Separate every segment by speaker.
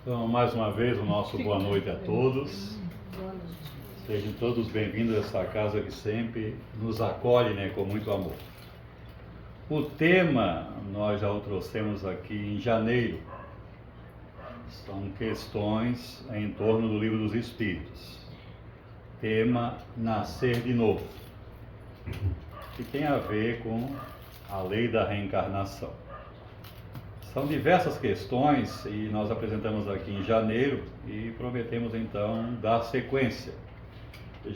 Speaker 1: Então, mais uma vez, o nosso boa noite a todos. Sejam todos bem-vindos a essa casa que sempre nos acolhe, com muito amor. O tema nós já o trouxemos aqui em janeiro. São questões em torno do Livro dos Espíritos. Tema Nascer de Novo, que tem a ver com a lei da reencarnação. São diversas questões e nós apresentamos aqui em janeiro e prometemos então dar sequência.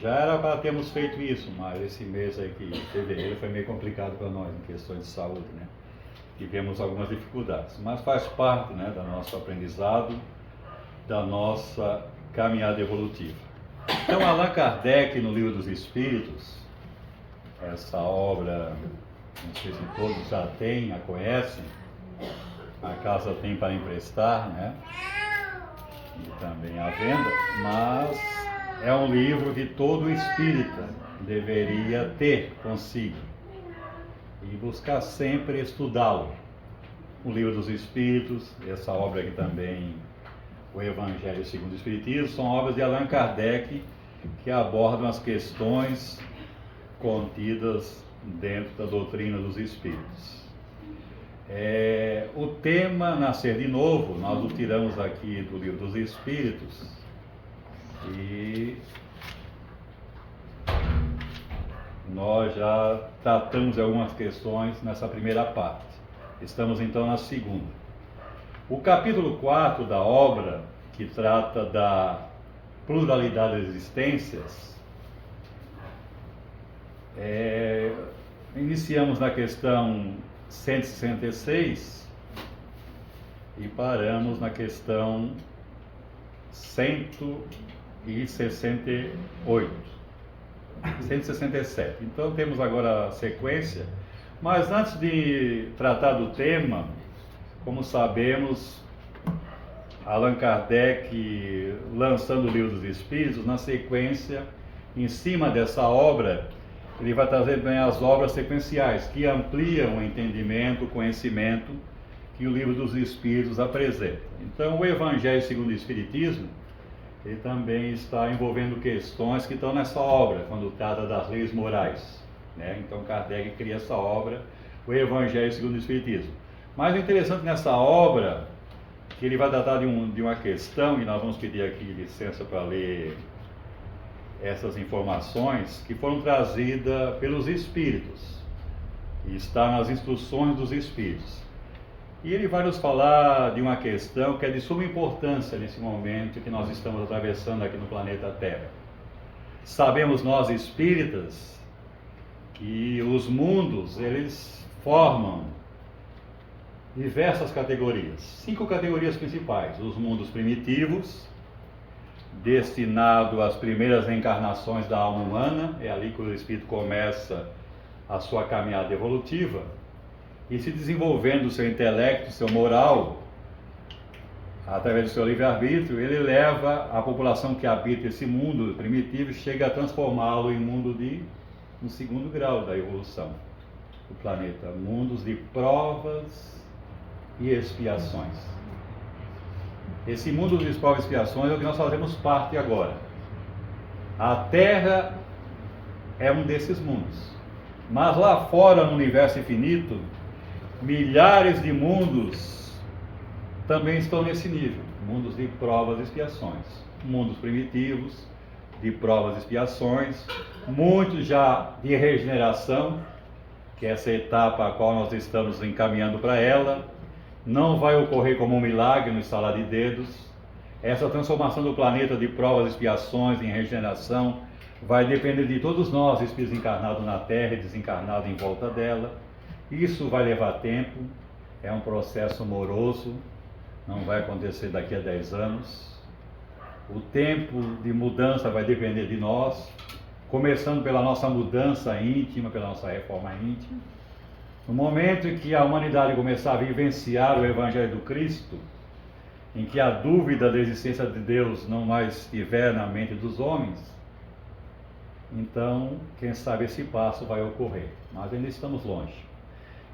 Speaker 1: Já era para termos feito isso, mas esse mês aqui, fevereiro, foi meio complicado para nós em questões de saúde, Tivemos algumas dificuldades, mas faz parte, do nosso aprendizado, da nossa caminhada evolutiva. Então, Allan Kardec, no Livro dos Espíritos, essa obra, não sei se todos já têm, a conhecem, a casa tem para emprestar, e também à venda, mas é um livro que todo espírita deveria ter consigo e buscar sempre estudá-lo. O Livro dos Espíritos, essa obra aqui também, o Evangelho segundo o Espiritismo, são obras de Allan Kardec que abordam as questões contidas dentro da doutrina dos Espíritos. O tema Nascer de Novo, nós o tiramos aqui do Livro dos Espíritos e nós já tratamos de algumas questões nessa primeira parte. Estamos então na segunda. O capítulo 4 da obra, que trata da pluralidade das existências, iniciamos na questão 166 e paramos na questão 167. Então temos agora a sequência, mas antes de tratar do tema, como sabemos, Allan Kardec, lançando o Livro dos Espíritos, na sequência, em cima dessa obra, ele vai trazer também as obras sequenciais, que ampliam o entendimento, o conhecimento que o Livro dos Espíritos apresenta. Então, o Evangelho segundo o Espiritismo, ele também está envolvendo questões que estão nessa obra, quando trata das leis morais. Então, Kardec cria essa obra, o Evangelho segundo o Espiritismo. Mas o interessante nessa obra, que ele vai tratar de uma questão, e nós vamos pedir aqui licença para ler essas informações que foram trazidas pelos Espíritos, e está nas instruções dos Espíritos. E ele vai nos falar de uma questão que é de suma importância nesse momento que nós estamos atravessando aqui no planeta Terra. Sabemos nós espíritas que os mundos, eles formam diversas categorias, 5 categorias principais: os mundos primitivos, destinado às primeiras reencarnações da alma humana, é ali que o espírito começa a sua caminhada evolutiva, e se desenvolvendo o seu intelecto, seu moral, através do seu livre-arbítrio, ele leva a população que habita esse mundo primitivo, chega a transformá-lo em mundo no segundo grau da evolução do planeta, mundos de provas e expiações. Esse mundo de provas e expiações é o que nós fazemos parte agora. A Terra é um desses mundos, mas lá fora, no universo infinito, milhares de mundos também estão nesse nível, mundos de provas e expiações, mundos primitivos, de provas e expiações, muitos já de regeneração, que é essa etapa a qual nós estamos encaminhando para ela. Não vai ocorrer como um milagre no estalar de dedos. Essa transformação do planeta de provas e expiações em regeneração vai depender de todos nós, espíritos encarnados na Terra e desencarnados em volta dela. Isso vai levar tempo, é um processo moroso, não vai acontecer daqui a 10 anos. O tempo de mudança vai depender de nós, começando pela nossa mudança íntima, pela nossa reforma íntima. No momento em que a humanidade começar a vivenciar o Evangelho do Cristo, em que a dúvida da existência de Deus não mais estiver na mente dos homens, então, quem sabe esse passo vai ocorrer, mas ainda estamos longe.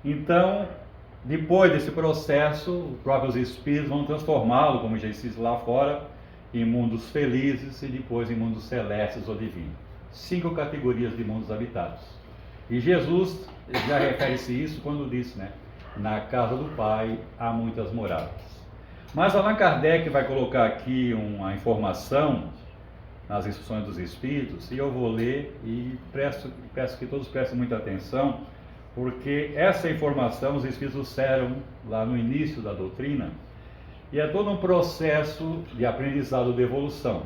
Speaker 1: Então, Depois desse processo, os próprios espíritos vão transformá-lo, como já disse lá fora, em mundos felizes e depois em mundos celestes ou divinos. 5 categorias de mundos habitados. E Jesus já refere-se isso quando disse, né? Na casa do Pai há muitas moradas. Mas Allan Kardec vai colocar aqui uma informação nas instruções dos Espíritos, e eu vou ler e peço que todos prestem muita atenção, porque essa informação os Espíritos disseram lá no início da doutrina, e é todo um processo de aprendizado de evolução,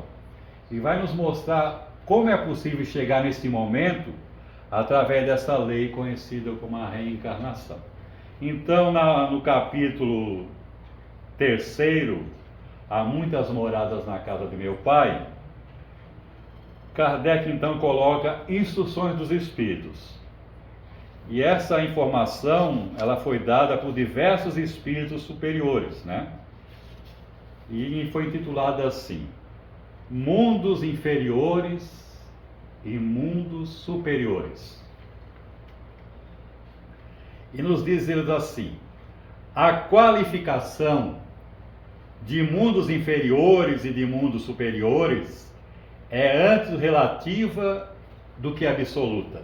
Speaker 1: e vai nos mostrar como é possível chegar nesse momento através dessa lei conhecida como a reencarnação. Então, no capítulo 3º, há muitas moradas na casa de meu Pai, Kardec então coloca instruções dos Espíritos. E essa informação, ela foi dada por diversos Espíritos superiores, né? E foi intitulada assim: Mundos Inferiores e Mundos Superiores. E nos diz eles assim: a qualificação de mundos inferiores e de mundos superiores é antes relativa do que absoluta.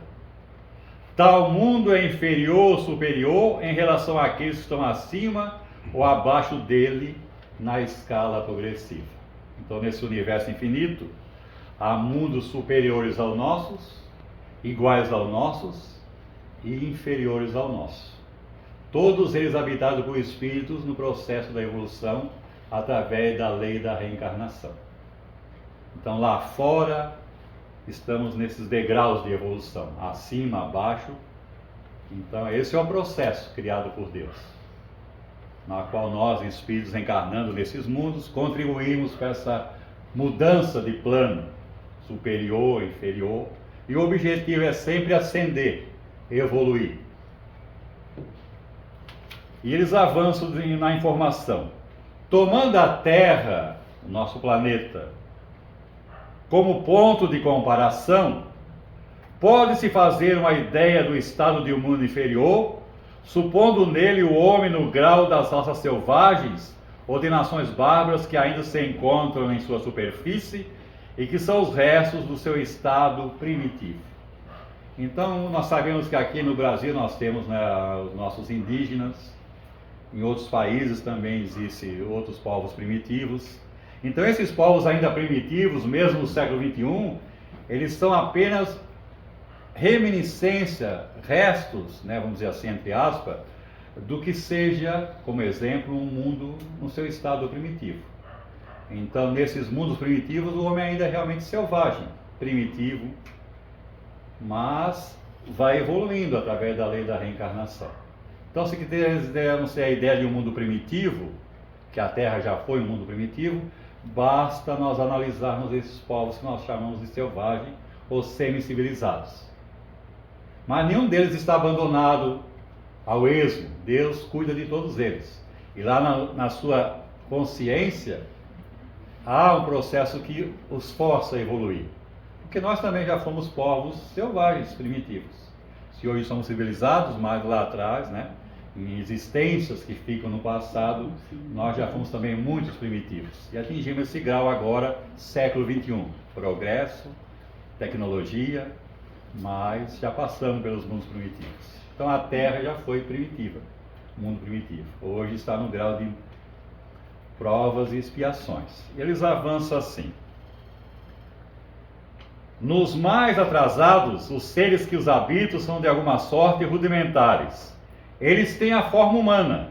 Speaker 1: Tal mundo é inferior ou superior em relação àqueles que estão acima ou abaixo dele na escala progressiva. Então, nesse universo infinito, há mundos superiores aos nossos, iguais aos nossos e inferiores ao nosso. Todos eles habitados por espíritos no processo da evolução através da lei da reencarnação. Então, lá fora, estamos nesses degraus de evolução, acima, abaixo. Então, esse é o processo criado por Deus, na qual nós, espíritos encarnando nesses mundos, contribuímos para essa mudança de plano superior, inferior, e o objetivo é sempre ascender, evoluir. E eles avançam na informação. Tomando a Terra, o nosso planeta, como ponto de comparação, pode-se fazer uma ideia do estado de um mundo inferior, supondo nele o homem no grau das raças selvagens ou de nações bárbaras que ainda se encontram em sua superfície e que são os restos do seu estado primitivo. Então, nós sabemos que aqui no Brasil nós temos, né, os nossos indígenas, em outros países também existem outros povos primitivos. Então, esses povos ainda primitivos, mesmo no século XXI, eles são apenas reminiscência, restos, né, vamos dizer assim, entre aspas, do que seja, como exemplo, um mundo no seu estado primitivo. Então, nesses mundos primitivos, o homem ainda é realmente selvagem, primitivo, mas vai evoluindo através da lei da reencarnação. Então, se quisermos ter a ideia de um mundo primitivo, que a Terra já foi um mundo primitivo, basta nós analisarmos esses povos que nós chamamos de selvagem ou semi-civilizados. Mas nenhum deles está abandonado ao esmo. Deus cuida de todos eles. E lá na sua consciência há um processo que os força a evoluir. Porque nós também já fomos povos selvagens, primitivos. Se hoje somos civilizados, mas lá atrás, né, em existências que ficam no passado, nós já fomos também muitos primitivos. E atingimos esse grau agora, século XXI. Progresso, tecnologia, mas já passamos pelos mundos primitivos. Então a Terra já foi primitiva, mundo primitivo. Hoje está no grau de provas e expiações. E eles avançam assim. Nos mais atrasados, os seres que os habitam são de alguma sorte rudimentares. Eles têm a forma humana,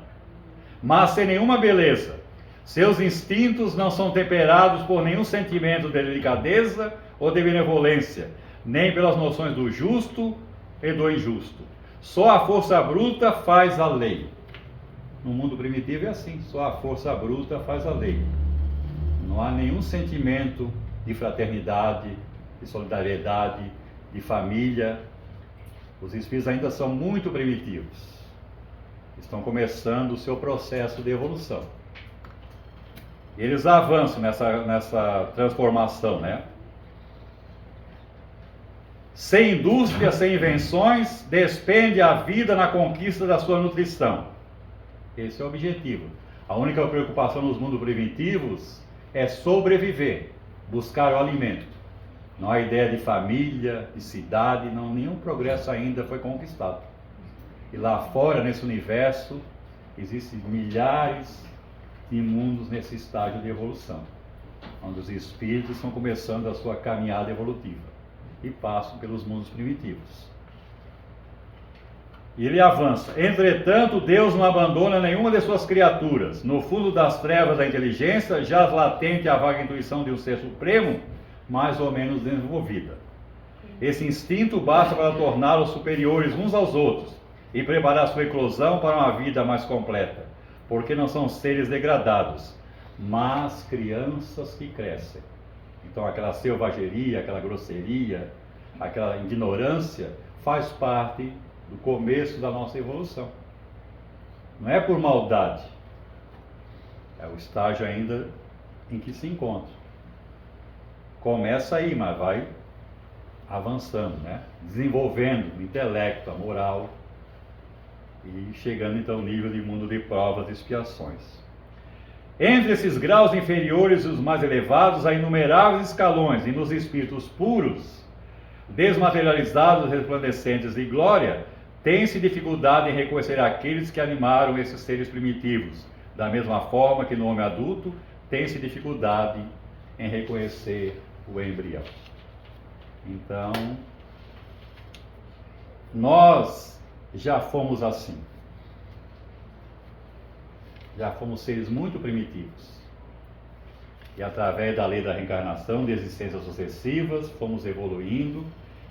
Speaker 1: mas sem nenhuma beleza. Seus instintos não são temperados por nenhum sentimento de delicadeza ou de benevolência, nem pelas noções do justo e do injusto. Só a força bruta faz a lei. No mundo primitivo é assim, só a força bruta faz a lei. Não há nenhum sentimento de fraternidade, de solidariedade, de família. Os espíritos ainda são muito primitivos. Estão começando o seu processo de evolução. E eles avançam nessa transformação, né? Sem indústria, sem invenções, despende a vida na conquista da sua nutrição. Esse é o objetivo. A única preocupação nos mundos primitivos é sobreviver, buscar o alimento. Não há ideia de família, de cidade, não, nenhum progresso ainda foi conquistado. E lá fora, nesse universo, existem milhares de mundos nesse estágio de evolução, onde os espíritos estão começando a sua caminhada evolutiva e passam pelos mundos primitivos. E ele avança: entretanto, Deus não abandona nenhuma de suas criaturas. No fundo das trevas da inteligência, jaz latente a vaga intuição de um ser supremo, mais ou menos desenvolvida. Esse instinto basta para torná-los superiores uns aos outros e preparar sua eclosão para uma vida mais completa, porque não são seres degradados, mas crianças que crescem. Então aquela selvageria, aquela grosseria, aquela ignorância faz parte do começo da nossa evolução. Não é por maldade, é o estágio ainda em que se encontra. Começa aí, mas vai avançando, né? Desenvolvendo o intelecto, a moral, e chegando então ao nível de mundo de provas e expiações. Entre esses graus inferiores e os mais elevados, há inumeráveis escalões, e nos espíritos puros, desmaterializados, resplandecentes de glória, tem-se dificuldade em reconhecer aqueles que animaram esses seres primitivos, da mesma forma que no homem adulto tem-se dificuldade em reconhecer o embrião. Então, nós já fomos assim. Já fomos seres muito primitivos. E através da lei da reencarnação, de existências sucessivas, fomos evoluindo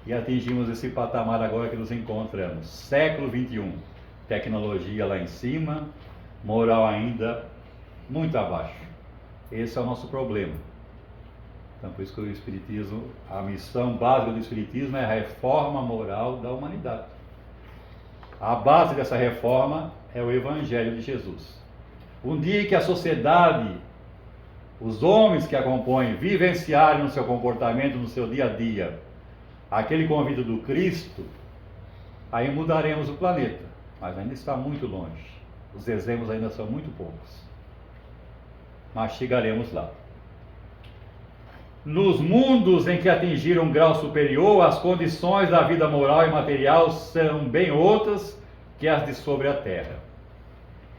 Speaker 1: e atingimos esse patamar agora que nos encontramos. Século XXI, tecnologia lá em cima, moral ainda muito abaixo. Esse é o nosso problema. Então, por isso que o Espiritismo, a missão básica do Espiritismo é a reforma moral da humanidade. A base dessa reforma é o Evangelho de Jesus. Um dia que a sociedade, os homens que a compõem, vivenciarem no seu comportamento, no seu dia a dia, aquele convite do Cristo, aí mudaremos o planeta. Mas ainda está muito longe. Os exemplos ainda são muito poucos. Mas chegaremos lá. Nos mundos em que atingiram um grau superior, as condições da vida moral e material são bem outras que as de sobre a Terra.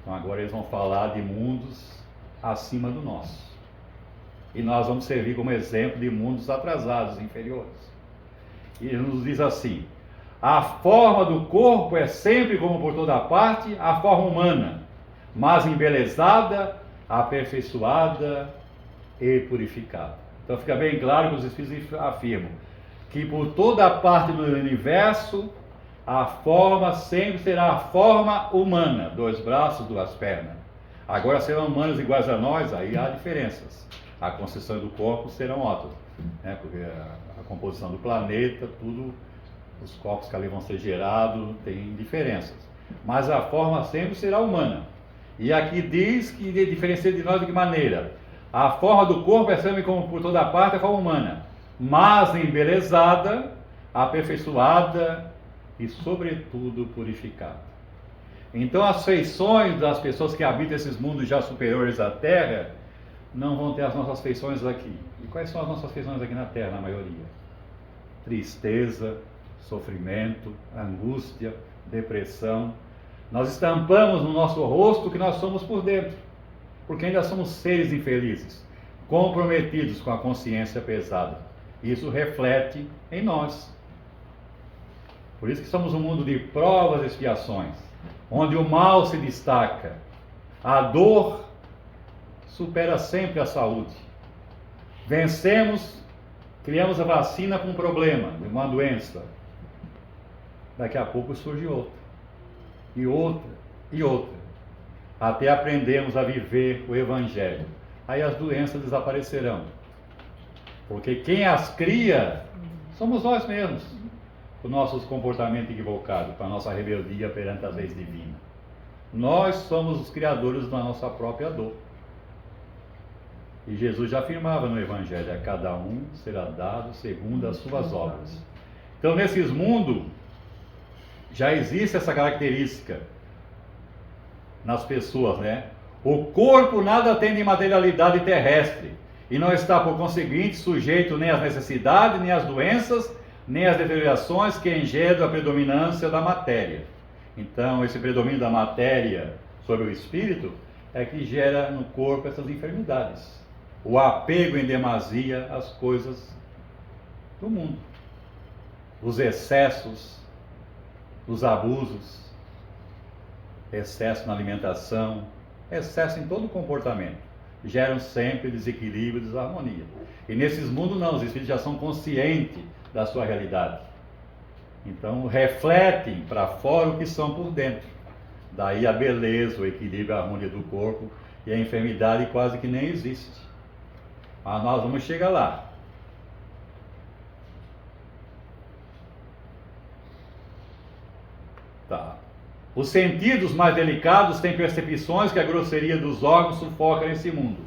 Speaker 1: Então agora eles vão falar de mundos acima do nosso. E nós vamos servir como exemplo de mundos atrasados, inferiores. E ele nos diz assim: a forma do corpo é sempre, como por toda parte, a forma humana, mas embelezada, aperfeiçoada e purificada. Então fica bem claro que os Espíritos afirmam que por toda parte do universo a forma sempre será a forma humana, 2 braços, 2 pernas. Agora serão humanos iguais a nós, aí há diferenças. A construção do corpo serão outras, né? Porque a composição do planeta, tudo, os corpos que ali vão ser gerados, tem diferenças. Mas a forma sempre será humana. E aqui diz que diferencia de nós de que maneira? A forma do corpo é sempre, como por toda parte, a forma humana, mas embelezada, aperfeiçoada e, sobretudo, purificada. Então, as feições das pessoas que habitam esses mundos já superiores à Terra não vão ter as nossas feições aqui. E quais são as nossas feições aqui na Terra, na maioria? Tristeza, sofrimento, angústia, depressão. Nós estampamos no nosso rosto o que nós somos por dentro, porque ainda somos seres infelizes, comprometidos com a consciência pesada. Isso reflete em nós. Por isso que somos um mundo de provas e expiações, onde o mal se destaca. A dor supera sempre a saúde. Vencemos, criamos a vacina para um problema, de uma doença. Daqui a pouco surge outra, e outra, e outra. Até aprendemos a viver o Evangelho. Aí as doenças desaparecerão. Porque quem as cria somos nós mesmos. O nosso comportamento equivocado, com a nossa rebeldia perante a lei divina. Nós somos os criadores da nossa própria dor. E Jesus já afirmava no Evangelho: a cada um será dado segundo as suas obras. Então, nesses mundos, já existe essa característica nas pessoas, né? O corpo nada tem de materialidade terrestre e não está, por conseguinte, sujeito nem às necessidades, nem às doenças, nem às deteriorações que engendram a predominância da matéria. Então, esse predomínio da matéria sobre o espírito é que gera no corpo essas enfermidades. O apego em demasia às coisas do mundo. Os excessos, os abusos, excesso na alimentação, excesso em todo o comportamento, geram sempre desequilíbrio e desarmonia. E nesses mundos não, os espíritos já são conscientes da sua realidade. Então refletem para fora o que são por dentro. Daí a beleza, o equilíbrio, a harmonia do corpo, e a enfermidade quase que nem existe. Mas nós vamos chegar lá. Tá. Os sentidos mais delicados têm percepções que a grosseria dos órgãos sufoca nesse mundo.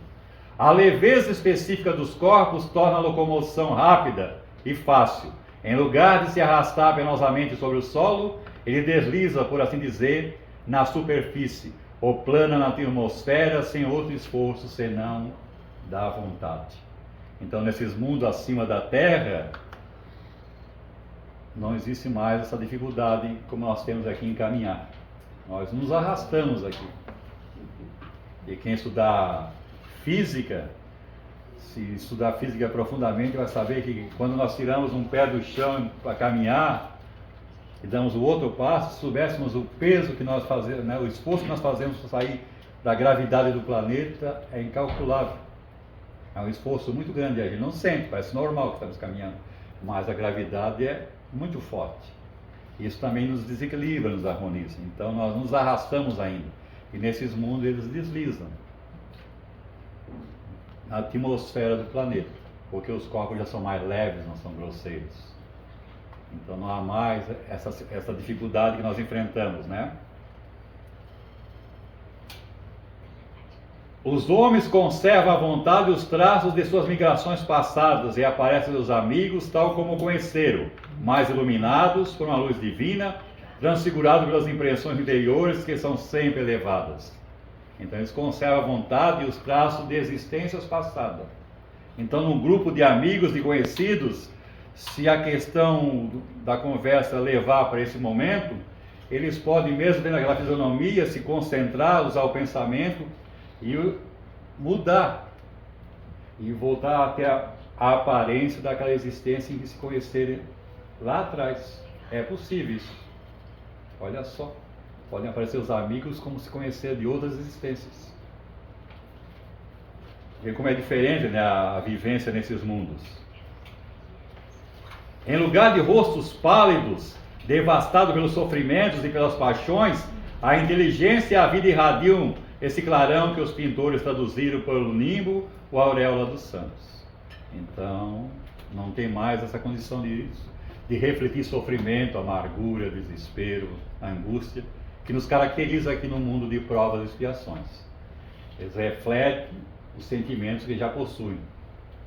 Speaker 1: A leveza específica dos corpos torna a locomoção rápida e fácil. Em lugar de se arrastar penosamente sobre o solo, ele desliza, por assim dizer, na superfície, ou plana na atmosfera sem outro esforço senão da vontade. Então, nesses mundos acima da terra, não existe mais essa dificuldade como nós temos aqui em caminhar. Nós nos arrastamos aqui. E quem estudar física, se estudar física profundamente, vai saber que quando nós tiramos um pé do chão para caminhar e damos o outro passo, se soubéssemos o peso que nós fazemos, né, o esforço que nós fazemos para sair da gravidade do planeta, é incalculável. É um esforço muito grande. A gente não sente, parece normal que estamos caminhando, mas a gravidade é muito forte. Isso também nos desequilibra, nos harmoniza. Então nós nos arrastamos ainda. E nesses mundos eles deslizam na atmosfera do planeta, porque os corpos já são mais leves, não são grosseiros. Então não há mais essa dificuldade que nós enfrentamos, né? Os homens conservam à vontade os traços de suas migrações passadas e aparecem os amigos tal como o conheceram, mais iluminados por uma luz divina, transfigurados pelas impressões interiores que são sempre elevadas. Então eles conservam à vontade os traços de existências passadas. Então, num grupo de amigos, de conhecidos, se a questão da conversa levar para esse momento, eles podem, mesmo vendo aquela fisionomia, se concentrar, usar o pensamento e mudar e voltar até a aparência daquela existência em que se conheceram lá atrás. É possível isso. Olha só, podem aparecer os amigos como se conhecer de outras existências. Vê como é diferente, né, a vivência nesses mundos. Em lugar de rostos pálidos, devastados pelos sofrimentos e pelas paixões, a inteligência e a vida irradiam esse clarão que os pintores traduziram pelo nimbo ou a auréola dos santos. Então, não tem mais essa condição de refletir sofrimento, amargura, desespero, angústia, que nos caracteriza aqui no mundo de provas e expiações. Eles refletem os sentimentos que já possuem,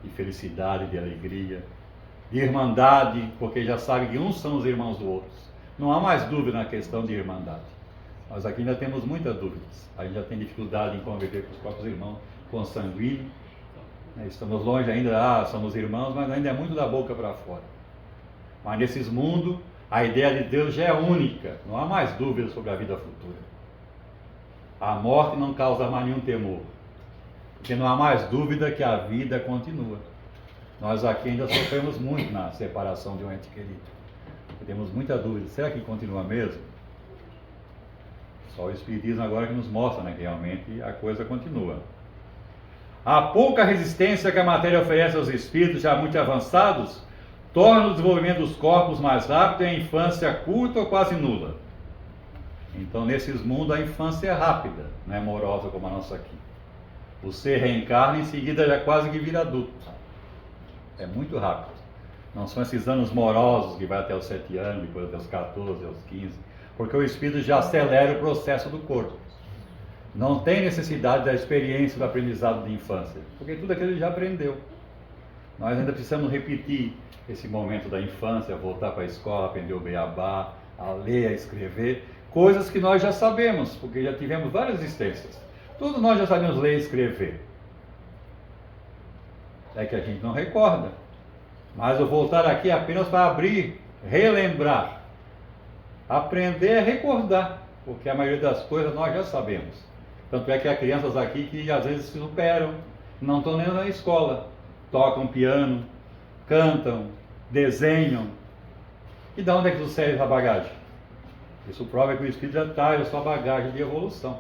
Speaker 1: de felicidade, de alegria, de irmandade, porque já sabem que uns são os irmãos dos outros. Não há mais dúvida na questão de irmandade. Nós aqui ainda temos muitas dúvidas. A gente já tem dificuldade em conviver com os próprios irmãos consanguíneos. Estamos longe ainda, somos irmãos, mas ainda é muito da boca para fora. Mas nesses mundos, a ideia de Deus já é única. Não há mais dúvida sobre a vida futura. A morte não causa mais nenhum temor. Porque não há mais dúvida que a vida continua. Nós aqui ainda sofremos muito na separação de um ente querido. Temos muita dúvida. Será que continua mesmo? Só o Espiritismo agora que nos mostra, né, que realmente a coisa continua. A pouca resistência que a matéria oferece aos espíritos já muito avançados torna o desenvolvimento dos corpos mais rápido e a infância curta ou quase nula. Então, nesses mundos, a infância é rápida, não é morosa como a nossa aqui. Você reencarna e em seguida já quase que vira adulto. É muito rápido. Não são esses anos morosos que vai até os 7 anos, depois até os 14, aos 15, porque o espírito já acelera o processo do corpo. Não tem necessidade da experiência do aprendizado de infância, porque tudo aquilo ele já aprendeu. Nós ainda precisamos repetir esse momento da infância, voltar para a escola, aprender o beabá, a ler, a escrever, coisas que nós já sabemos, porque já tivemos várias existências. Tudo nós já sabemos ler e escrever. É que a gente não recorda. Mas eu vou voltar aqui apenas para abrir, relembrar. Aprender é recordar, porque a maioria das coisas nós já sabemos. Tanto é que há crianças aqui que às vezes se superam, não estão nem na escola. Tocam piano, cantam, desenham. E de onde é que sucede essa bagagem? Isso prova que o Espírito já traz a sua bagagem de evolução.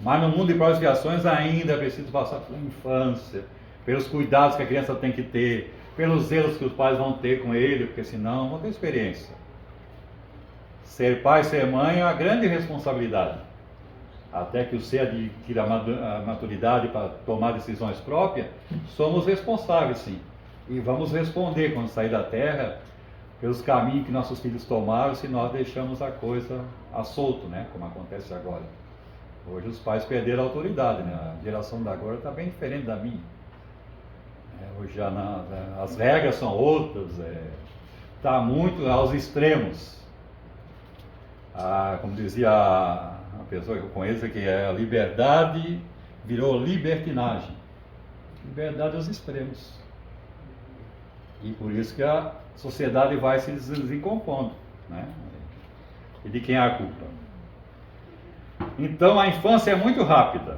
Speaker 1: Mas no mundo de provas e expiações ainda é preciso passar pela infância, pelos cuidados que a criança tem que ter, pelos zelos que os pais vão ter com ele, porque senão não vão ter experiência. Ser pai e ser mãe é uma grande responsabilidade. Até que o ser adquira a maturidade para tomar decisões próprias, somos responsáveis sim. E vamos responder quando sair da terra pelos caminhos que nossos filhos tomaram, se nós deixamos a coisa a solto, né? Como acontece agora. Hoje os pais perderam a autoridade, né? A geração da agora está bem diferente da minha. Hoje já as regras são outras, está muito aos extremos. Como dizia a pessoa que eu conheço, que a liberdade virou libertinagem. Liberdade aos extremos. E por isso que a sociedade vai se desencontando, né? E de quem é a culpa? Então a infância é muito rápida,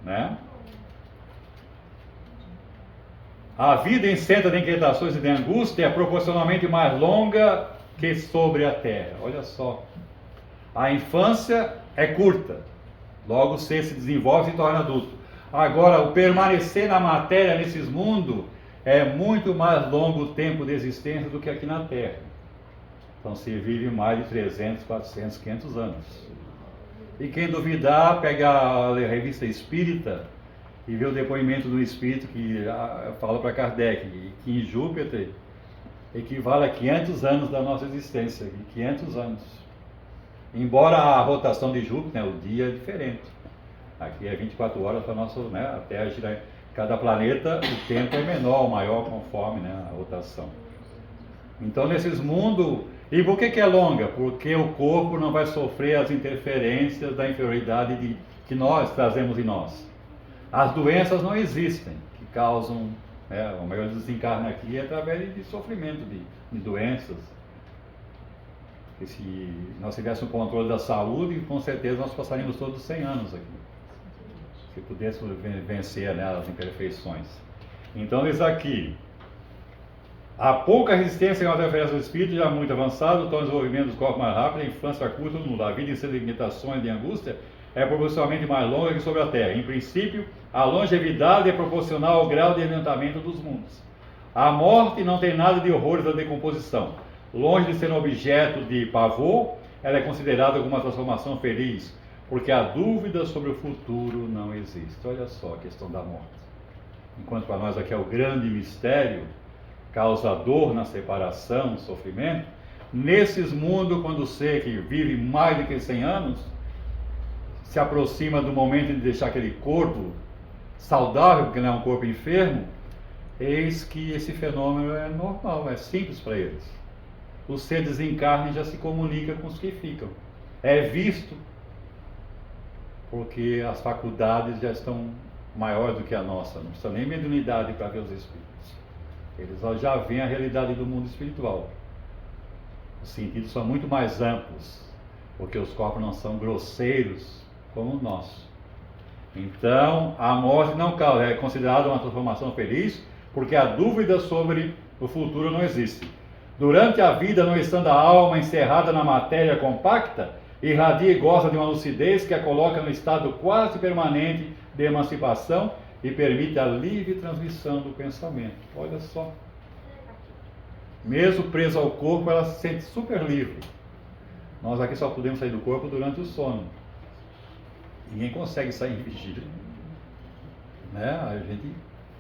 Speaker 1: né? A vida em centro de inquietações e de angústia é proporcionalmente mais longa que sobre a terra. Olha só. A infância é curta, logo o ser se desenvolve e se torna adulto. Agora, o permanecer na matéria nesses mundos é muito mais longo o tempo de existência do que aqui na Terra. Então se vive mais de 300, 400, 500 anos. E quem duvidar, pega a revista Espírita e vê o depoimento do Espírito que fala para Kardec que em Júpiter equivale a 500 anos da nossa existência, 500 anos. Embora a rotação de Júpiter, né, o dia é diferente. Aqui é 24 horas para nossa, né, a Terra gira. Cada planeta, o tempo é menor ou maior conforme, né, a rotação. Então nesses mundos, e por que é longa? Porque o corpo não vai sofrer as interferências da inferioridade que nós trazemos em nós. As doenças não existem, que causam, o maior desencarne aqui é através de sofrimento, de doenças. E se nós tivéssemos o controle da saúde, com certeza nós passaríamos todos 100 anos aqui. Se pudéssemos vencer, né, as imperfeições. Então diz aqui, há pouca resistência em referência ao espírito, já muito avançado, então o desenvolvimento dos corpos mais rápido, a infância curta, a vida em seus de limitações de angústia é proporcionalmente mais longa que sobre a Terra. Em princípio, a longevidade é proporcional ao grau de adiantamento dos mundos. A morte não tem nada de horrores da decomposição. Longe de ser um objeto de pavor, ela é considerada como uma transformação feliz, porque a dúvida sobre o futuro não existe. Olha só a questão da morte. Enquanto para nós aqui é o grande mistério, causador na separação, sofrimento, nesses mundos, quando o ser que vive mais do que 100 anos, se aproxima do momento de deixar aquele corpo saudável, porque não é um corpo enfermo, eis que esse fenômeno é normal, é simples para eles. O ser desencarna e já se comunica com os que ficam. É visto, porque as faculdades já estão maiores do que a nossa, não precisa nem mediunidade para ver os espíritos. Eles já veem a realidade do mundo espiritual. Os sentidos são muito mais amplos, porque os corpos não são grosseiros como o nosso. Então, a morte não é considerada uma transformação feliz, porque a dúvida sobre o futuro não existe. Durante a vida, não estando a alma encerrada na matéria compacta, irradia e goza de uma lucidez que a coloca no estado quase permanente de emancipação e permite a livre transmissão do pensamento. Olha só. Mesmo presa ao corpo, ela se sente super livre. Nós aqui só podemos sair do corpo durante o sono. Ninguém consegue sair em vigília. Né? A gente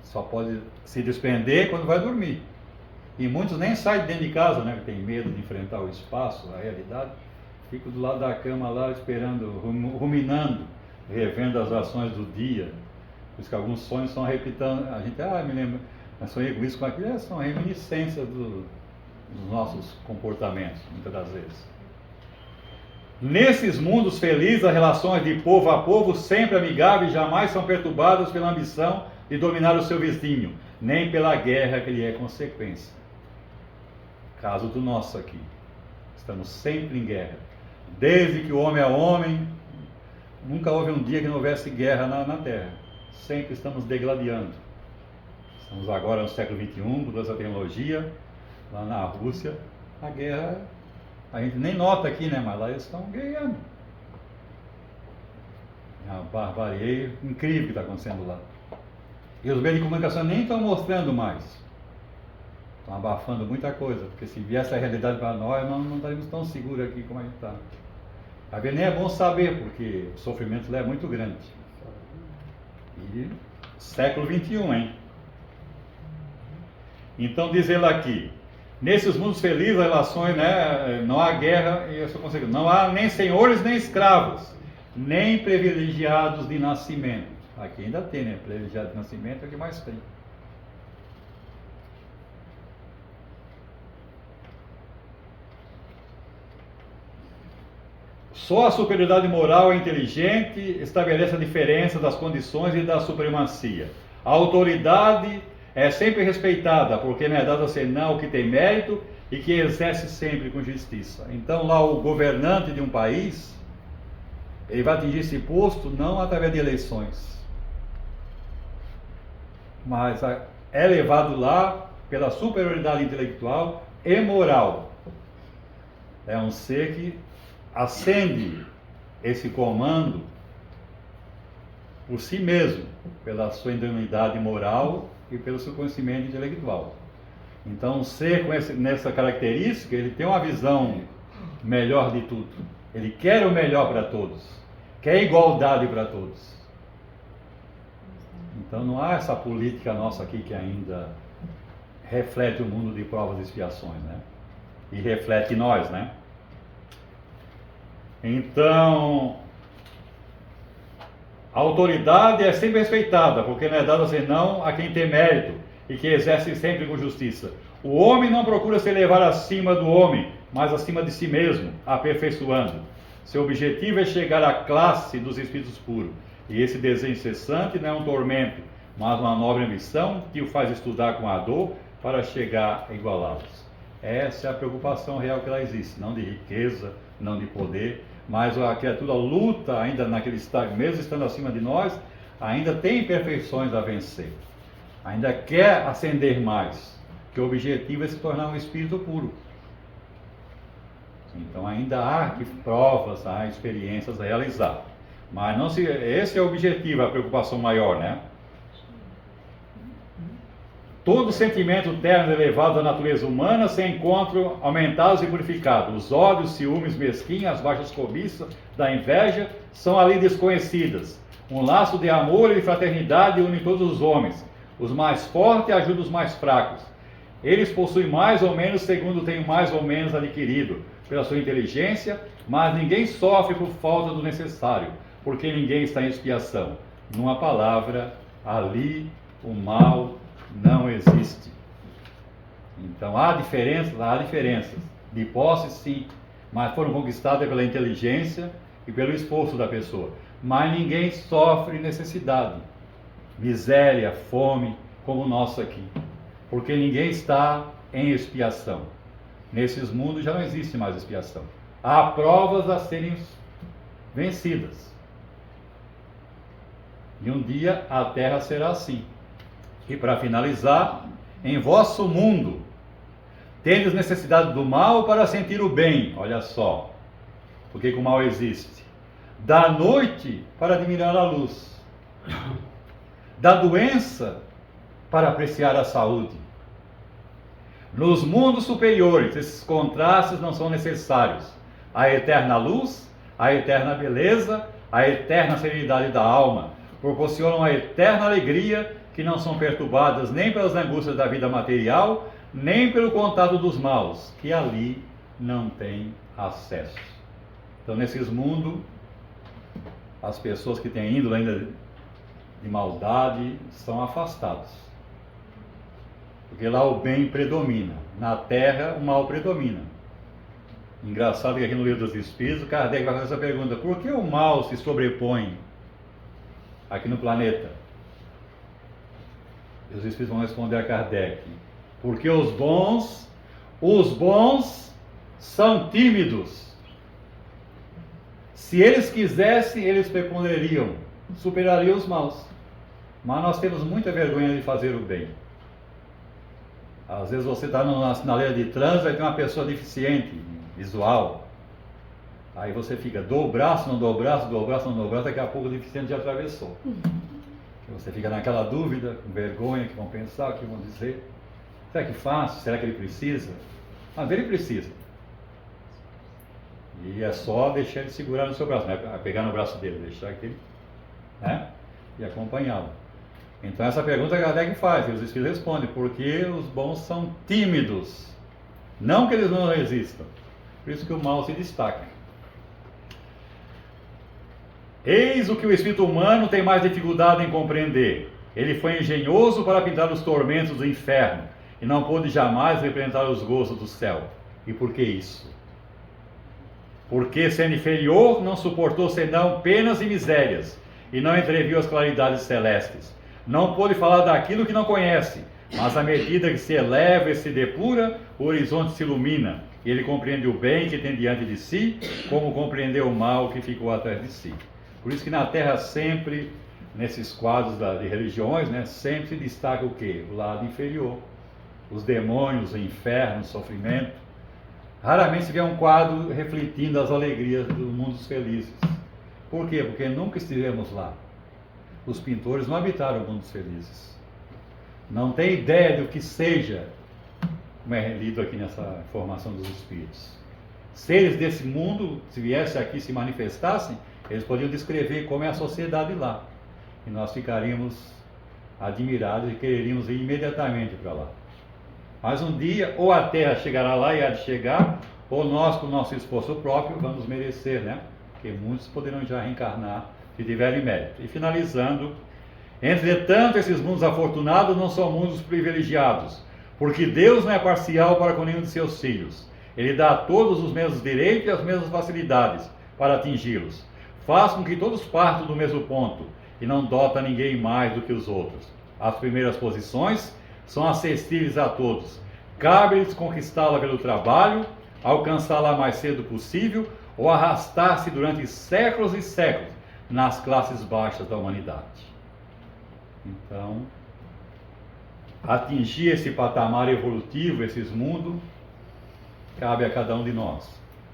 Speaker 1: só pode se desprender quando vai dormir. E muitos nem saem dentro de casa, né? Porque tem medo de enfrentar o espaço, a realidade. Ficam do lado da cama lá esperando, ruminando, revendo as ações do dia. Por isso que alguns sonhos são repetindo. A gente, me lembro, mas sonhei com isso, com aquilo, são reminiscências dos nossos comportamentos, muitas das vezes. Nesses mundos felizes, as relações de povo a povo, sempre amigáveis, jamais são perturbadas pela ambição de dominar o seu vizinho, nem pela guerra que lhe é consequência. Caso do nosso aqui. Estamos sempre em guerra. Desde que o homem é homem, nunca houve um dia que não houvesse guerra na Terra. Sempre estamos degladiando. Estamos agora no século XXI, com toda essa tecnologia, lá na Rússia, a guerra, a gente nem nota aqui, né? Mas lá eles estão guerreando. É uma barbarie incrível que está acontecendo lá. E os meios de comunicação nem estão mostrando mais. Estão abafando muita coisa, porque se viesse a realidade para nós, não estaríamos tão seguros aqui como a gente está. A ver, nem é bom saber, porque o sofrimento lá é muito grande. E século XXI, hein? Então diz ele aqui, nesses mundos felizes, as relações, né, não há guerra, e eu só consigo, não há nem senhores nem escravos, nem privilegiados de nascimento. Aqui ainda tem, né? Privilegiado de nascimento é o que mais tem. Só a superioridade moral e inteligente estabelece a diferença das condições e da supremacia. A autoridade é sempre respeitada, porque não é dada senão o que tem mérito e que exerce sempre com justiça. Então lá o governante de um país, ele vai atingir esse posto não através de eleições, mas é levado lá pela superioridade intelectual e moral. É um ser que ascende esse comando por si mesmo, pela sua idoneidade moral e pelo seu conhecimento intelectual. Então, um ser com nessa característica, ele tem uma visão melhor de tudo. Ele quer o melhor para todos, quer igualdade para todos. Então, não há essa política nossa aqui que ainda reflete o mundo de provas e expiações, né? E reflete nós, né? Então, a autoridade é sempre respeitada, porque não é dada senão a quem tem mérito e que exerce sempre com justiça. O homem não procura se elevar acima do homem, mas acima de si mesmo, aperfeiçoando. Seu objetivo é chegar à classe dos espíritos puros. E esse desejo incessante não é um tormento, mas uma nobre ambição que o faz estudar com ardor para chegar a igualá-los. Essa é a preocupação real que lá existe, não de riqueza, não de poder, mas a criatura luta ainda naquele estágio, mesmo estando acima de nós, ainda tem imperfeições a vencer, ainda quer ascender mais, que o objetivo é se tornar um espírito puro. Então ainda há provas, há experiências a realizar, mas não se, esse é o objetivo, a preocupação maior, né? Todo sentimento terno elevado da natureza humana se encontram aumentados e purificados. Os ódios, ciúmes, mesquinhas, as baixas cobiças, da inveja, são ali desconhecidas. Um laço de amor e de fraternidade une todos os homens. Os mais fortes ajudam os mais fracos. Eles possuem mais ou menos segundo têm mais ou menos adquirido pela sua inteligência, mas ninguém sofre por falta do necessário, porque ninguém está em expiação. Numa palavra, ali o mal não existe. Então há diferenças. De posse sim, mas foram conquistadas pela inteligência e pelo esforço da pessoa. Mas ninguém sofre necessidade, miséria, fome, como o nosso aqui. Porque ninguém está em expiação. Nesses mundos já não existe mais expiação. Há provas a serem vencidas. E um dia a Terra será assim. E para finalizar, em vosso mundo, tendes necessidade do mal para sentir o bem, olha só, porque o mal existe. Da noite para admirar a luz. Da doença para apreciar a saúde. Nos mundos superiores, esses contrastes não são necessários. A eterna luz, a eterna beleza, a eterna serenidade da alma proporcionam a eterna alegria que não são perturbadas nem pelas angústias da vida material, nem pelo contato dos maus, que ali não tem acesso. Então, nesses mundos, as pessoas que têm índole ainda de maldade são afastadas. Porque lá o bem predomina, na terra o mal predomina. Engraçado que aqui no Livro dos Espíritos, Kardec vai fazer essa pergunta: por que o mal se sobrepõe aqui no planeta? E os Espíritos vão responder a Kardec: porque os bons são tímidos. Se eles quisessem, eles preponderariam, superariam os maus. Mas nós temos muita vergonha de fazer o bem. Às vezes você está numa sinaleira de trânsito e tem uma pessoa deficiente visual. Aí você fica, dou o braço, não dou o braço, dou o braço, não dou o braço, daqui a pouco o deficiente já atravessou. Você fica naquela dúvida, com vergonha, que vão pensar, que vão dizer. Será que faço? Será que ele precisa? Mas ele precisa. E é só deixar ele segurar no seu braço, né? Pegar no braço dele, deixar aquele, né? E acompanhá-lo. Então essa pergunta a Kardec faz, e os Espíritos respondem: porque os bons são tímidos. Não que eles não resistam. Por isso que o mal se destaca. Eis o que o espírito humano tem mais dificuldade em compreender. Ele foi engenhoso para pintar os tormentos do inferno e não pôde jamais representar os gozos do céu. E por que isso? Porque, sendo inferior, não suportou senão penas e misérias e não entreviu as claridades celestes. Não pôde falar daquilo que não conhece, mas à medida que se eleva e se depura, o horizonte se ilumina e ele compreende o bem que tem diante de si, como compreendeu o mal que ficou atrás de si. Por isso que na Terra sempre, nesses quadros de religiões, né, sempre se destaca o quê? O lado inferior. Os demônios, o inferno, o sofrimento. Raramente se vê um quadro refletindo as alegrias do mundo dos felizes. Por quê? Porque nunca estivemos lá. Os pintores não habitaram o mundo dos felizes. Não tem ideia do que seja, como é lido aqui nessa formação dos espíritos. Seres desse mundo, se viessem aqui se manifestassem, eles poderiam descrever como é a sociedade lá. E nós ficaríamos admirados e quereríamos ir imediatamente para lá. Mas um dia, ou a Terra chegará lá e há de chegar, ou nós, com o nosso esforço próprio, vamos merecer, né? Porque muitos poderão já reencarnar se tiverem mérito. E finalizando: entretanto, esses mundos afortunados não são mundos privilegiados, porque Deus não é parcial para com nenhum de seus filhos. Ele dá a todos os mesmos direitos e as mesmas facilidades para atingi-los. Faz com que todos partam do mesmo ponto e não dota ninguém mais do que os outros. As primeiras posições são acessíveis a todos. Cabe-lhes conquistá-la pelo trabalho, alcançá-la mais cedo possível ou arrastar-se durante séculos e séculos nas classes baixas da humanidade. Então, atingir esse patamar evolutivo, esses mundos, cabe a cada um de nós,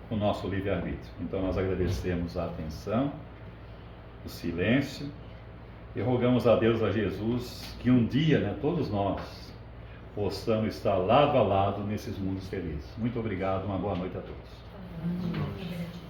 Speaker 1: o nosso livre-arbítrio. Então nós agradecemos a atenção, o silêncio, e rogamos a Deus, a Jesus, que um dia, né, todos nós, possamos estar lado a lado nesses mundos felizes. Muito obrigado, uma boa noite a todos.